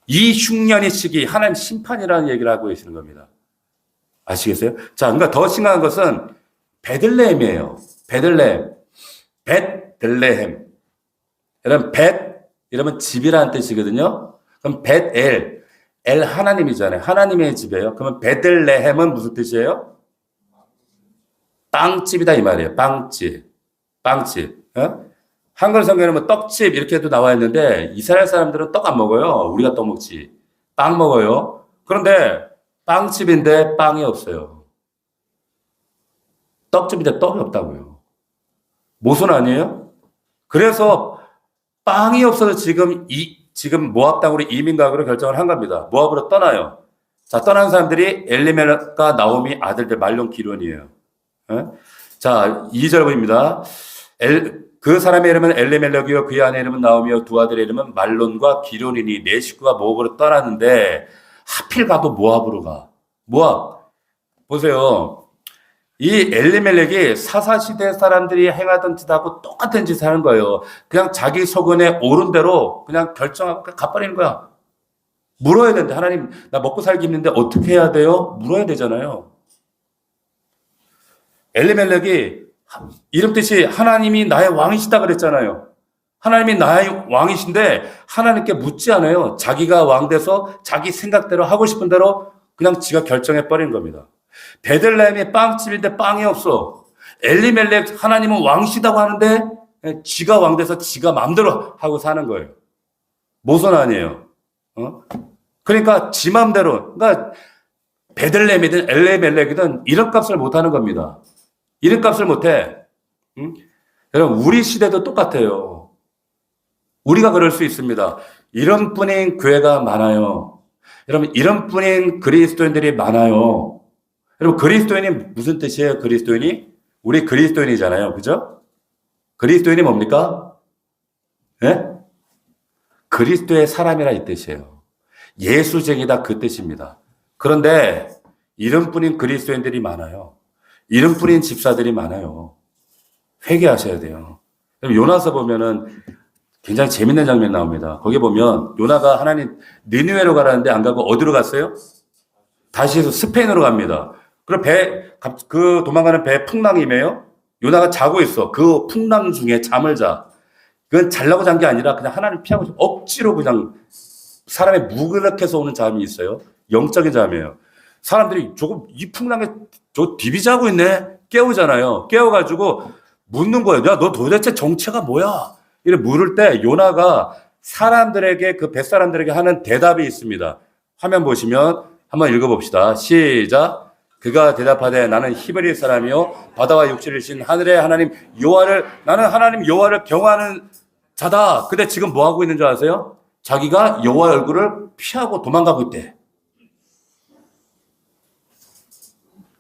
Speaker 1: 이 흉년의 시기 하나님 심판이라는 얘기를 하고 계시는 겁니다. 아시겠어요? 자, 그러니까 더 심각한 것은 베들레헴이에요. 베들레헴. 여러분, 이러면 집이라는 뜻이거든요. 그럼 벳엘, 엘 하나님이잖아요. 하나님의 집이에요. 그러면 베들레헴은 무슨 뜻이에요? 빵집이다 이 말이에요. 빵집. 한글 성경에는 뭐 떡집 이렇게도 나와 있는데 이스라엘 사람들은 떡 안 먹어요. 우리가 떡 먹지. 빵 먹어요. 그런데 빵집인데 빵이 없어요. 떡집인데 떡이 없다고요. 모순 아니에요? 그래서 빵이 없어서 지금 모압 땅으로 이민 가기로 결정을 한 겁니다. 모압으로 떠나요. 자, 떠난 사람들이 엘리멜렉과 나오미 아들들 말론 기론이에요. 자, 2절 보입니다. 그 사람의 이름은 엘리멜렉이요 그의 아내 이름은 나오미요 두 아들의 이름은 말론과 기론이니 네 식구가 모압으로 떠났는데 하필 가도 모압으로 가. 모압 보세요. 이 엘리멜렉이 사사시대 사람들이 행하던 짓하고 똑같은 짓을 하는 거예요. 그냥 자기 소견에 옳은 대로 그냥 결정하고 그냥 갚아버리는 거야. 물어야 되는데 하나님 나 먹고 살기 힘든데 어떻게 해야 돼요? 물어야 되잖아요. 엘리멜렉이 이름 뜻이 하나님이 나의 왕이시다 그랬잖아요. 하나님이 나의 왕이신데 하나님께 묻지 않아요. 자기가 왕 돼서 자기 생각대로 하고 싶은 대로 그냥 지가 결정해 버린 겁니다. 베들레헴이 빵집인데 빵이 없어. 엘리멜렉 하나님은 왕이시다고 하는데 지가 왕 돼서 지가 마음대로 하고 사는 거예요. 모선 아니에요. 그러니까 지 마음대로. 그러니까 베들레헴이든 엘리멜렉이든 이름값을 못하는 겁니다. 이름값을 못해. 여러분 우리 시대도 똑같아요. 우리가 그럴 수 있습니다. 이름뿐인 교회가 많아요. 여러분 이름뿐인 그리스도인들이 많아요. 여러분 그리스도인이 무슨 뜻이에요? 그리스도인이? 우리 그리스도인이잖아요. 그죠? 그리스도인이 뭡니까? 예? 그리스도의 사람이라 이 뜻이에요. 예수쟁이다 그 뜻입니다. 그런데 이름뿐인 그리스도인들이 많아요. 이름뿐인 집사들이 많아요. 회개하셔야 돼요. 요나서 보면은 굉장히 재밌는 장면 나옵니다. 거기 보면 요나가 하나님 니느웨로 가라는데 안 가고 어디로 갔어요? 다시 해서 스페인으로 갑니다. 그럼 그 도망가는 배 풍랑이 임해요. 요나가 자고 있어. 그 풍랑 중에 잠을 자. 그건 잘라고 잔 게 아니라 그냥 하나님 피하고 억지로 그냥 사람의 무기력해서 오는 잠이 있어요. 영적인 잠이에요. 사람들이 조금 이 풍랑에 저 디비자고 있네? 깨우잖아요. 깨워가지고 묻는 거예요. 야, 너 도대체 정체가 뭐야? 이래 물을 때 요나가 사람들에게 그 뱃사람들에게 하는 대답이 있습니다. 화면 보시면 한번 읽어봅시다. 시작. 그가 대답하되 나는 히브리 사람이요 바다와 육지를 신 하늘의 하나님 여호와를 나는 하나님 여호와를 경외하는 자다. 근데 지금 뭐 하고 있는 줄 아세요? 자기가 여호와 얼굴을 피하고 도망가고 있대.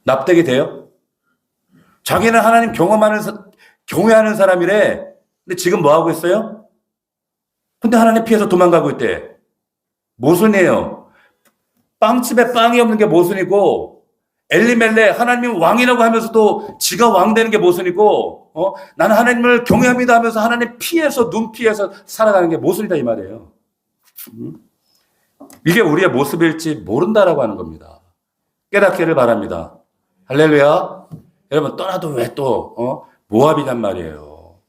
Speaker 1: 납득이 돼요? 자기는 하나님 경외하는 사람이래. 근데 지금 뭐 하고 있어요? 근데 하나님 피해서 도망가고 있대. 모순이에요. 빵집에 빵이 없는 게 모순이고 엘리멜렉 하나님이 왕이라고 하면서도 지가 왕 되는 게 모순이고 나는 하나님을 경외합니다 하면서 하나님 피해서 눈 피해서 살아가는 게 모순이다 이 말이에요. 이게 우리의 모습일지 모른다라고 하는 겁니다. 깨닫기를 바랍니다. 할렐루야. 여러분 떠나도 왜 또 모압이란 말이에요.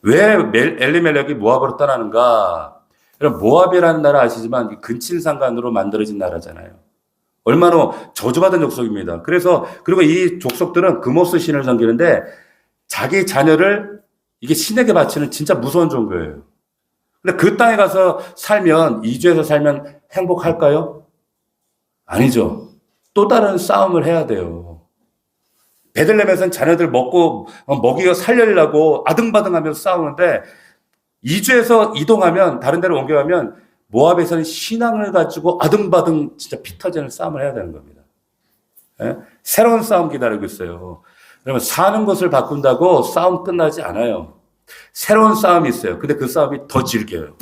Speaker 1: 왜 엘리멜렉이 모압으로 떠나는가? 여러분 모압이라는 나라 아시지만 근친상간으로 만들어진 나라잖아요. 얼마나 저주받은 족속입니다. 그리고 이 족속들은 금오스 신을 섬기는데 자기 자녀를 이게 신에게 바치는 진짜 무서운 종교예요. 근데 그 땅에 가서 살면, 이주에서 살면 행복할까요? 아니죠. 또 다른 싸움을 해야 돼요. 베들레헴에서는 자녀들 먹이고 살려려고 아등바등하면서 싸우는데 이주에서 이동하면 다른 데로 옮겨가면 모압에서는 신앙을 가지고 아등바등 진짜 피 터지는 싸움을 해야 되는 겁니다. 예? 새로운 싸움 기다리고 있어요. 그러면 사는 것을 바꾼다고 싸움 끝나지 않아요. 새로운 싸움이 있어요. 근데 그 싸움이 더 질겨요.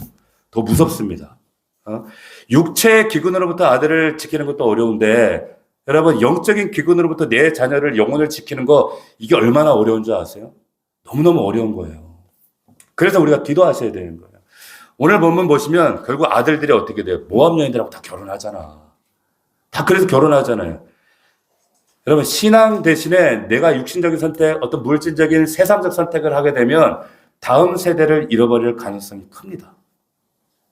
Speaker 1: 더 무섭습니다. 육체의 기근으로부터 아들을 지키는 것도 어려운데 여러분 영적인 기근으로부터 내 자녀를 영혼을 지키는 거 이게 얼마나 어려운 줄 아세요? 너무너무 어려운 거예요. 그래서 우리가 기도하셔야 되는 거예요. 오늘 본문 보시면 결국 아들들이 어떻게 돼요? 모압 여인들하고 다 결혼하잖아. 다 그래서 결혼하잖아요. 여러분 신앙 대신에 내가 육신적인 선택, 어떤 물질적인 세상적 선택을 하게 되면 다음 세대를 잃어버릴 가능성이 큽니다.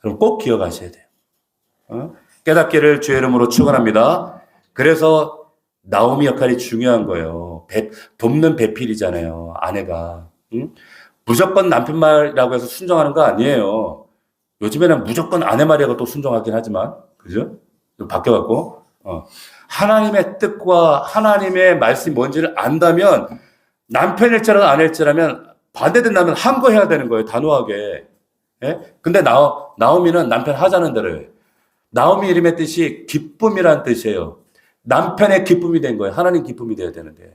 Speaker 1: 여러분 꼭 기억하셔야 돼요. 깨닫기를 주의 이름으로 축원합니다. 그래서 나오미 역할이 중요한 거예요. 돕는 배필이잖아요. 아내가. 무조건 남편 말이라고 해서 순종하는 거 아니에요. 요즘에는 무조건 아내 말이라고 또 순종하긴 하지만, 그죠? 바뀌어갖고, 하나님의 뜻과 하나님의 말씀이 뭔지를 안다면, 남편일지라도 아내일지라면, 반대된다면 함구해야 되는 거예요. 단호하게. 예? 근데 나오미는 남편 하자는 대로 해요. 나오미 이름의 뜻이 기쁨이라는 뜻이에요. 남편의 기쁨이 된 거예요. 하나님 기쁨이 돼야 되는데.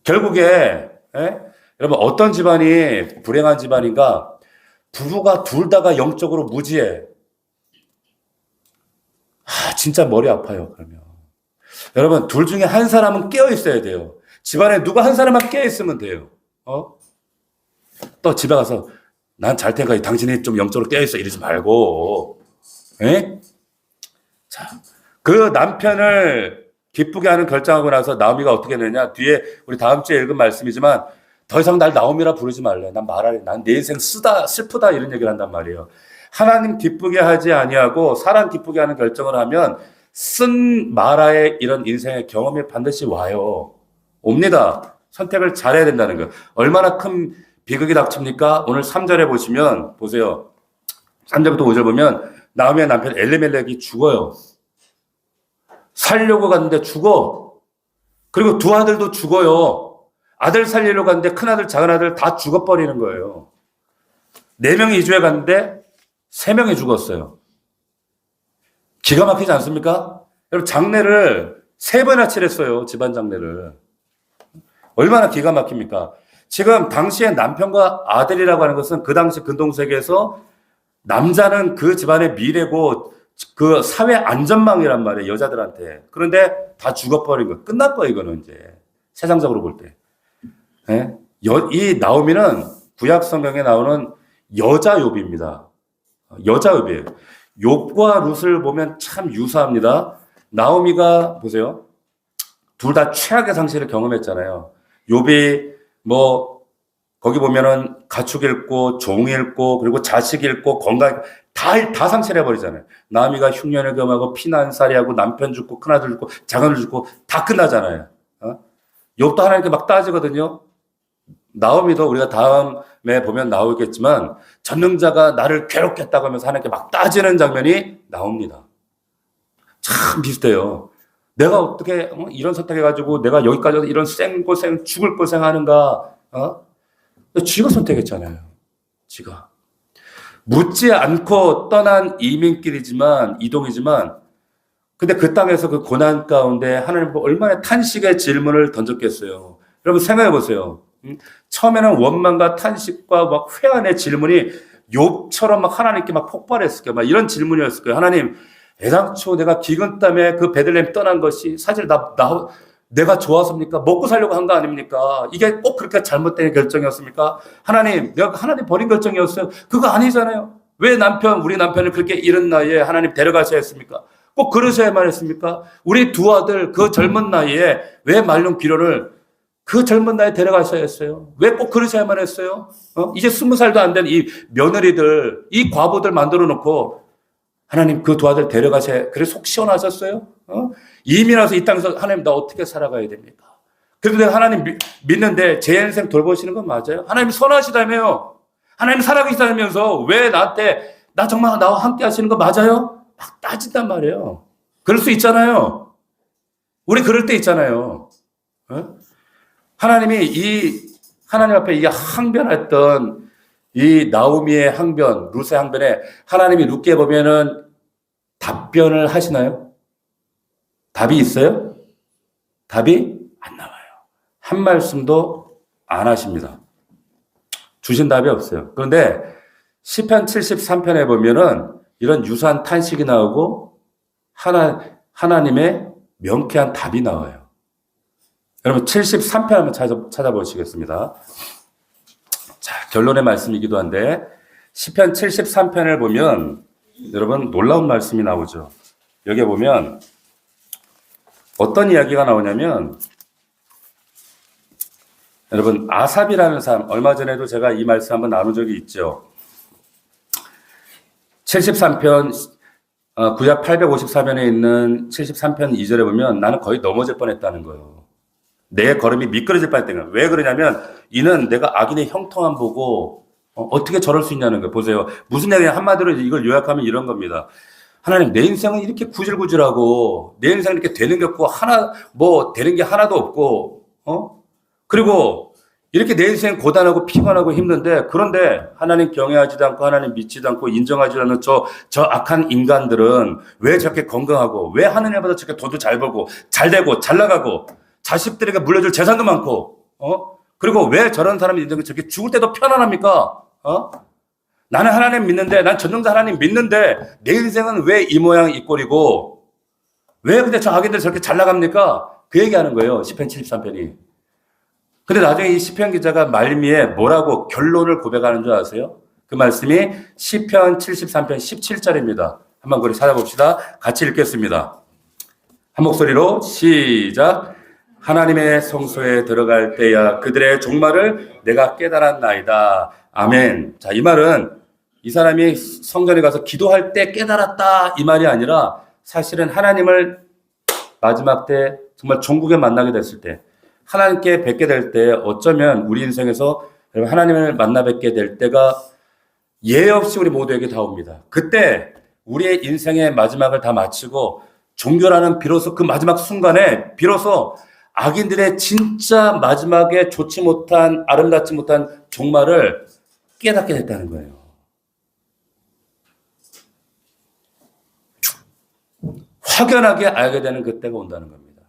Speaker 1: 결국에, 예? 여러분, 어떤 집안이 불행한 집안인가? 부부가 둘 다가 영적으로 무지해. 진짜 머리 아파요, 그러면. 여러분, 둘 중에 한 사람은 깨어 있어야 돼요. 집안에 누가 한 사람만 깨어 있으면 돼요. 또 집에 가서 난 잘 테니까 당신이 좀 영적으로 깨어 있어 이러지 말고. 에? 자, 그 남편을 기쁘게 하는 결정하고 나서 나오미가 어떻게 되느냐? 뒤에 우리 다음 주에 읽은 말씀이지만 더 이상 날 나오미라 부르지 말래. 난 말할래. 난 내 인생 슬프다 이런 얘기를 한단 말이에요. 하나님 기쁘게 하지 아니하고 사람 기쁘게 하는 결정을 하면 쓴 마라의 이런 인생의 경험이 반드시 와요. 옵니다. 선택을 잘해야 된다는 거. 얼마나 큰 비극이 닥칩니까? 오늘 3절에 보시면 보세요. 3절부터 5절 보면 나오미의 남편 엘리멜렉이 죽어요. 살려고 갔는데 죽어. 그리고 두 아들도 죽어요. 아들 살리려고 갔는데 큰아들 작은아들 다 죽어버리는 거예요. 4명이 이주해 갔는데 3명이 죽었어요. 기가 막히지 않습니까? 여러분, 장례를 3번이나 치렀어요. 집안 장례를. 얼마나 기가 막힙니까? 지금 당시에 남편과 아들이라고 하는 것은 그 당시 근동세계에서 남자는 그 집안의 미래고 그 사회 안전망이란 말이에요. 여자들한테. 그런데 다 죽어버린 거. 끝날 거예요. 이거는 이제. 세상적으로 볼 때. 네? 이 나오미는 구약 성경에 나오는 여자 욥입니다. 여자 욥이에요. 욥과 룻을 보면 참 유사합니다. 나오미가 보세요. 둘 다 최악의 상실을 경험했잖아요. 욥이 거기 보면은 가축 잃고 종 잃고 그리고 자식 잃고 건강 다 상실해버리잖아요. 나오미가 흉년을 경험하고 피난살이하고 남편 죽고 큰아들 죽고 작은아들 죽고 다 끝나잖아요. 욥도 하나님께 막 따지거든요. 나오미도 우리가 다음에 보면 나오겠지만 전능자가 나를 괴롭겠다고 하면서 하나님께 막 따지는 장면이 나옵니다. 참 비슷해요. 내가 어떻게 이런 선택해가지고 내가 여기까지 와서 이런 생고생 죽을 고생하는가. 지가 선택했잖아요. 지가. 묻지 않고 떠난 이동이지만 근데 그 땅에서 그 고난 가운데 하나님 얼마나 탄식의 질문을 던졌겠어요. 여러분 생각해 보세요. 처음에는 원망과 탄식과 막 회한의 질문이 욥처럼 막 하나님께 막 폭발했을 거예요. 막 이런 질문이었을 거예요. 하나님, 애당초 내가 기근 때문에 그 베들레헴 떠난 것이 사실 내가 좋아서입니까? 먹고 살려고 한 거 아닙니까? 이게 꼭 그렇게 잘못된 결정이었습니까? 하나님, 내가 하나님 버린 결정이었어요. 그거 아니잖아요. 왜 우리 남편을 그렇게 이른 나이에 하나님 데려가셔야 했습니까? 꼭 그러셔야만 했습니까? 우리 두 아들 그 젊은 나이에 왜 말년 기련을 그 젊은 나이에 데려가셔야 했어요? 왜 꼭 그러셔야만 했어요? 이제 20살도 안 된 이 며느리들, 이 과부들 만들어 놓고 하나님 그 두 아들 데려가셔야, 그래 속 시원하셨어요? 이미 나서 이 땅에서 하나님 나 어떻게 살아가야 됩니까? 그래도 내가 하나님 믿는데 제 인생 돌보시는 건 맞아요? 하나님 선하시다며요. 하나님 살아계시다면서 왜 나 정말 나와 함께 하시는 거 맞아요? 막 따진단 말이에요. 그럴 수 있잖아요. 우리 그럴 때 있잖아요. 하나님 앞에 이게 항변했던 이 나오미의 항변, 룻의 항변에 하나님이 룻기에 보면은 답변을 하시나요? 답이 있어요? 답이 안 나와요. 한 말씀도 안 하십니다. 주신 답이 없어요. 그런데 시편 73편에 보면은 이런 유사한 탄식이 나오고 하나님의 명쾌한 답이 나와요. 여러분 73편 한번 찾아보시겠습니다. 자, 결론의 말씀이기도 한데 시편 73편을 보면 여러분 놀라운 말씀이 나오죠. 여기에 보면 어떤 이야기가 나오냐면 여러분 아삽이라는 사람, 얼마 전에도 제가 이 말씀 한번 나눈 적이 있죠. 73편 구약 854편에 있는 73편 2절에 보면 나는 거의 넘어질 뻔했다는 거예요. 내 걸음이 미끄러질 뻔했다는 거예요. 왜 그러냐면 이는 내가 악인의 형통함 보고 어떻게 저럴 수 있냐는 거예요. 보세요. 무슨 얘기냐, 한마디로 이걸 요약하면 이런 겁니다. 하나님, 내 인생은 이렇게 구질구질하고 내 인생은 이렇게 되는 게 없고 되는 게 하나도 없고 그리고 이렇게 내 인생 고단하고 피곤하고 힘든데, 그런데 하나님 경외하지도 않고 하나님 믿지도 않고 인정하지도 않는 저 악한 인간들은 왜 저렇게 건강하고, 왜 하느님보다 저렇게 돈도 잘 벌고 잘 되고 잘 나가고 자식들에게 물려줄 재산도 많고 그리고 왜 저런 사람이 저렇게 죽을 때도 편안합니까? 나는 하나님 믿는데, 난 전능자 하나님 믿는데 내 인생은 왜 이 모양 이 꼴이고 왜 근데 저 악인들 저렇게 잘 나갑니까? 그 얘기하는 거예요. 시편 73편이. 근데 나중에 이 시편 기자가 말미에 뭐라고 결론을 고백하는 줄 아세요? 그 말씀이 시편 73편 17절입니다. 한번 그걸 찾아봅시다. 같이 읽겠습니다. 한 목소리로 시작. 하나님의 성소에 들어갈 때야 그들의 종말을 내가 깨달았나이다. 아멘. 자, 이 말은 이 사람이 성전에 가서 기도할 때 깨달았다 이 말이 아니라 사실은 하나님을 마지막 때 정말 종국에 만나게 됐을 때 하나님께 뵙게 될 때 어쩌면 우리 인생에서 하나님을 만나 뵙게 될 때가 예외 없이 우리 모두에게 다 옵니다. 그때 우리의 인생의 마지막을 다 마치고 종교라는 비로소 그 마지막 순간에 비로소 악인들의 진짜 마지막에 좋지 못한 아름답지 못한 종말을 깨닫게 됐다는 거예요. 확연하게 알게 되는 그때가 온다는 겁니다.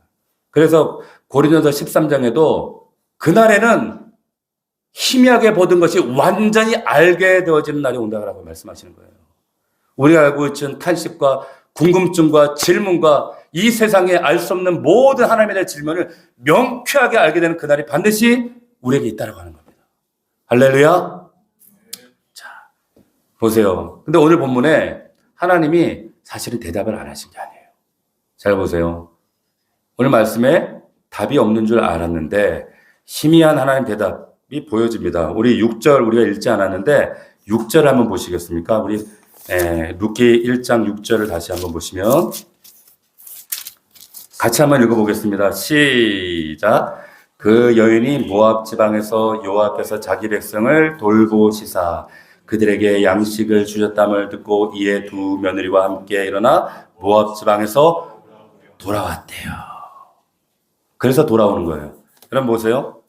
Speaker 1: 그래서 고린도서 13장에도 그날에는 희미하게 보던 것이 완전히 알게 되어지는 날이 온다고 말씀하시는 거예요. 우리가 알고 있는 탄식과 궁금증과 질문과 이 세상에 알 수 없는 모든 하나님에 대한 질문을 명쾌하게 알게 되는 그날이 반드시 우리에게 있다고 하는 겁니다. 할렐루야. 자, 보세요. 근데 오늘 본문에 하나님이 사실은 대답을 안 하신 게 아니에요. 잘 보세요. 오늘 말씀에 답이 없는 줄 알았는데 희미한 하나님 대답이 보여집니다. 우리 6절 우리가 읽지 않았는데 6절 한번 보시겠습니까? 우리 룻기 1장 6절을 다시 한번 보시면 같이 한번 읽어보겠습니다. 시작. 그 여인이 모압 지방에서 여호와께서 자기 백성을 돌보시사 그들에게 양식을 주셨담을 듣고 이에 두 며느리와 함께 일어나 모압 지방에서 돌아왔대요. 그래서 돌아오는 거예요. 그럼 보세요.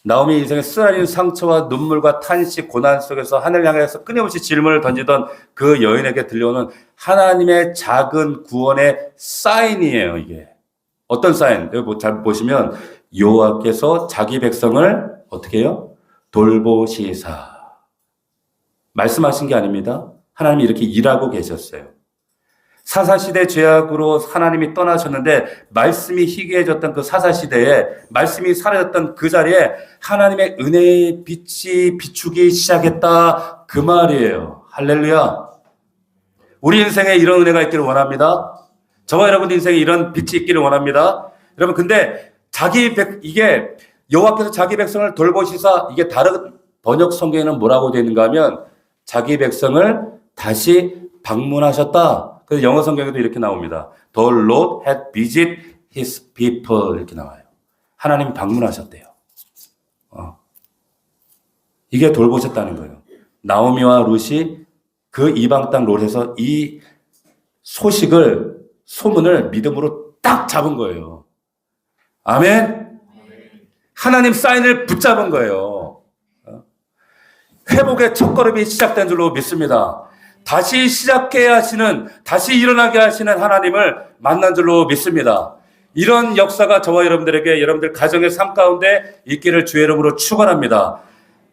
Speaker 1: 나오미 인생의 쓰라린 상처와 눈물과 탄식, 고난 속에서 하늘 향해서 끊임없이 질문을 던지던 그 여인에게 들려오는 하나님의 작은 구원의 사인이에요, 이게. 어떤 사인? 여기 잘 보시면 여호와께서 자기 백성을 어떻게 해요? 돌보시사. 말씀하신 게 아닙니다. 하나님이 이렇게 일하고 계셨어요. 사사시대 죄악으로 하나님이 떠나셨는데 말씀이 희귀해졌던 그 사사시대에 말씀이 사라졌던 그 자리에 하나님의 은혜의 빛이 비추기 시작했다 그 말이에요. 할렐루야. 우리 인생에 이런 은혜가 있기를 원합니다. 저와 여러분 인생에 이런 빛이 있기를 원합니다. 여러분 근데 이게 여호와께서 자기 백성을 돌보시사 이게 다른 번역 성경에는 뭐라고 되어 있는가 하면 자기 백성을 다시 방문하셨다. 그래서 영어 성경에도 이렇게 나옵니다. The Lord had visited his people 이렇게 나와요. 하나님 방문하셨대요. 이게 돌보셨다는 거예요. 나오미와 룻이 그 이방 땅 롯에서 이 소문을 믿음으로 딱 잡은 거예요. 아멘. 하나님 사인을 붙잡은 거예요. 회복의 첫걸음이 시작된 줄로 믿습니다. 다시 시작해야 하시는, 다시 일어나게 하시는 하나님을 만난 줄로 믿습니다. 이런 역사가 저와 여러분들에게 여러분들 가정의 삶 가운데 있기를 주의 이름으로 축원합니다.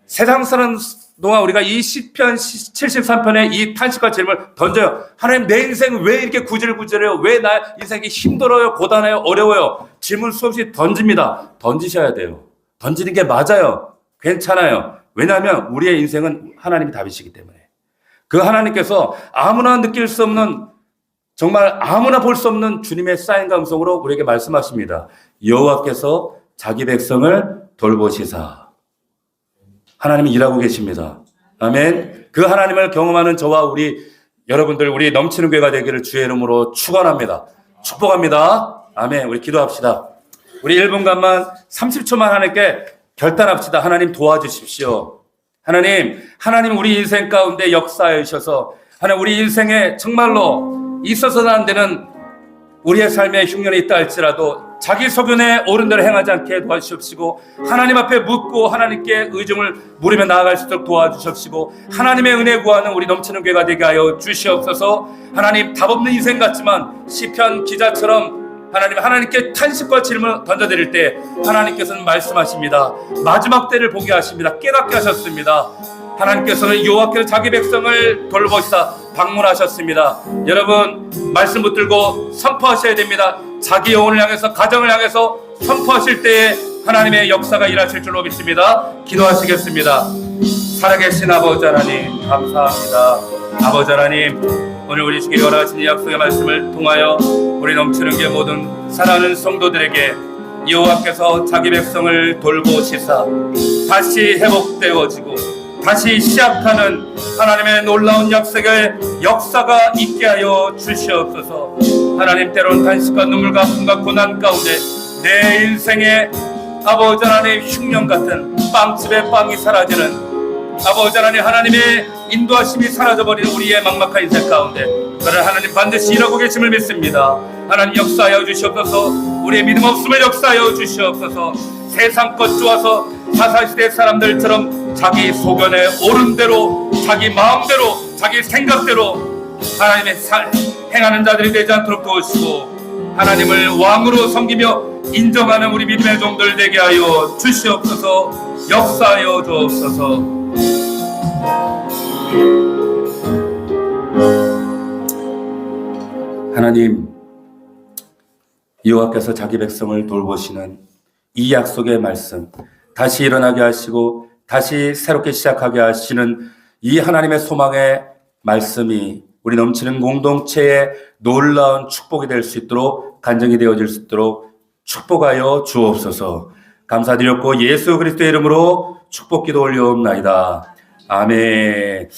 Speaker 1: 세상 사는 동안 우리가 이 시편 73편의 이 탄식과 질문을 던져요. 하나님 내 인생 왜 이렇게 구질구질해요? 왜 나 인생이 힘들어요? 고단해요? 어려워요? 질문 수없이 던집니다. 던지셔야 돼요. 던지는 게 맞아요. 괜찮아요. 왜냐하면 우리의 인생은 하나님이 답이시기 때문에. 그 하나님께서 아무나 느낄 수 없는 정말 아무나 볼 수 없는 주님의 사인과 음성으로 우리에게 말씀하십니다. 여호와께서 자기 백성을 돌보시사. 하나님이 일하고 계십니다. 아멘. 그 하나님을 경험하는 저와 여러분들 우리 넘치는 교회가 되기를 주의 이름으로 축원합니다. 축복합니다. 아멘. 우리 기도합시다. 우리 1분간만 30초만 하나님께 결단합시다. 하나님 도와주십시오. 하나님 우리 인생 가운데 역사해 주셔서 하나님 우리 인생에 정말로 있어서는 안 되는 우리의 삶에 흉년이 있다 할지라도 자기 소견에 옳은 대로 행하지 않게 도와주십시고 하나님 앞에 묻고 하나님께 의중을 물으며 나아갈 수 있도록 도와주십시고 하나님의 은혜 구하는 우리 넘치는 교회가 되게 하여 주시옵소서. 하나님 답 없는 인생 같지만 시편 기자처럼 하나님께 탄식과 질문을 던져드릴 때 하나님께서는 말씀하십니다. 마지막 때를 보게 하십니다. 깨닫게 하셨습니다. 하나님께서는 여호와께서 자기 백성을 돌보시사 방문하셨습니다. 여러분, 말씀 붙들고 선포하셔야 됩니다. 자기 영혼을 향해서, 가정을 향해서 선포하실 때에 하나님의 역사가 일하실 줄로 믿습니다. 기도하시겠습니다. 살아계신 아버지 하나님, 감사합니다. 아버지 하나님, 오늘 우리 주께 원하신 이 약속의 말씀을 통하여 우리 넘치는 게 모든 사랑하는 성도들에게 여호와께서 자기 백성을 돌보시사 다시 회복되어지고 다시 시작하는 하나님의 놀라운 약속의 역사가 있게 하여 주시옵소서. 하나님, 때론 탄식과 눈물과 아픔과 고난 가운데 내 인생에 아버지 하나님 흉년 같은 빵집의 빵이 사라지는 아버지 하나님, 하나님의 인도하심이 사라져버리는 우리의 막막한 인생 가운데 그러나 하나님 반드시 일하고 계심을 믿습니다. 하나님 역사하여 주시옵소서. 우리의 믿음 없음을 역사하여 주시옵소서. 세상 것 좋아서 사사시대 사람들처럼 자기 소견에 옳은 대로, 자기 마음대로, 자기 생각대로 하나님의 행하는 자들이 되지 않도록 도우시고 하나님을 왕으로 섬기며 인정하는 우리 믿음의 종들 되게 하여 주시옵소서. 역사하여 주옵소서. 하나님, 여호와께서 자기 백성을 돌보시는 이 약속의 말씀, 다시 일어나게 하시고 다시 새롭게 시작하게 하시는 이 하나님의 소망의 말씀이 우리 넘치는 공동체의 놀라운 축복이 될 수 있도록, 간증이 되어질 수 있도록 축복하여 주옵소서. 감사드렸고 예수 그리스도의 이름으로 축복 기도 올려옵나이다. 아멘.